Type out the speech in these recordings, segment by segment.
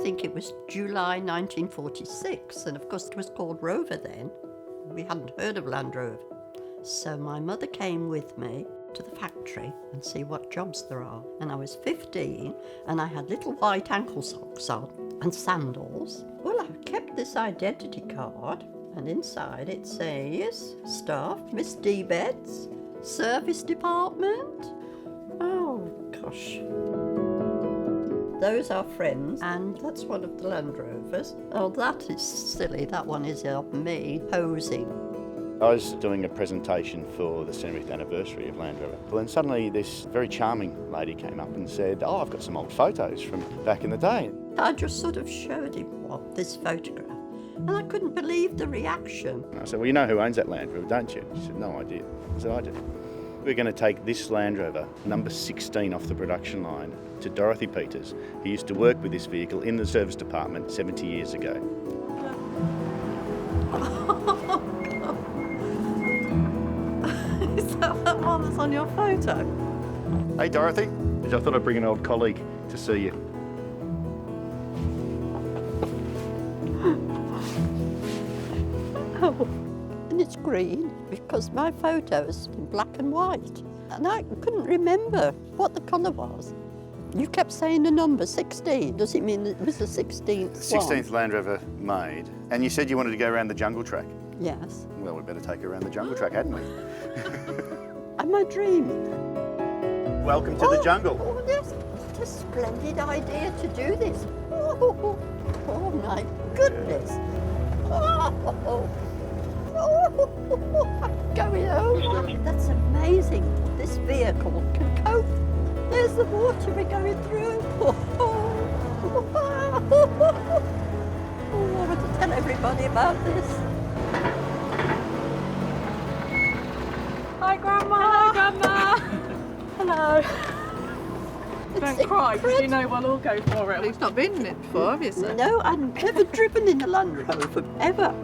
think it was July 1946, and of course it was called Rover then. We hadn't heard of Land Rover. So my mother came with me to the factory and see what jobs there are. And I was 15 and I had little white ankle socks on and sandals. Well, I kept this identity card, and inside it says, staff, Miss D-Beds, service department. Oh, gosh. Those are friends, and that's one of the Land Rovers. Oh, that is silly. That one is of me posing. I was doing a presentation for the 70th anniversary of Land Rover. Well, and suddenly this very charming lady came up and said, oh, I've got some old photos from back in the day. I just sort of showed him this photograph, and I couldn't believe the reaction. And I said, well, you know who owns that Land Rover, don't you? She said, no idea. I said, I do. We're going to take this Land Rover, number 16 off the production line, to Dorothy Peters, who used to work with this vehicle in the service department 70 years ago. Is that that one that's on your photo? Hey, Dorothy. I thought I'd bring an old colleague to see you. Oh, and it's green because my photo's in black and white. And I couldn't remember what the colour was. You kept saying the number 16. Does it mean it was the 16th 16th Land Rover made. And you said you wanted to go around the jungle track. Yes. Well, we'd better take her around the jungle track, hadn't we? Am I dreaming? Welcome to the jungle. Oh, yes. What a splendid idea to do this. Oh my goodness. Oh, I'm going home. That's amazing. This vehicle can cope. There's the water we're going through. I want to tell everybody about this. Hi, Grandma. Hello, Grandma. Hello. Don't cry, because you know we'll all go for it. You've not been in it before, have you, sir? No, I've never driven in a Land Rover, ever.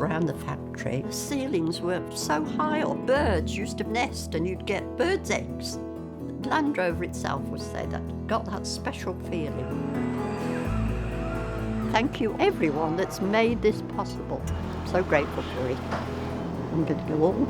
Around the factory, the ceilings were so high, or birds used to nest, and you'd get birds' eggs. Land Rover itself was there that got that special feeling. Thank you, everyone that's made this possible. I'm so grateful for it. I'm going to go on.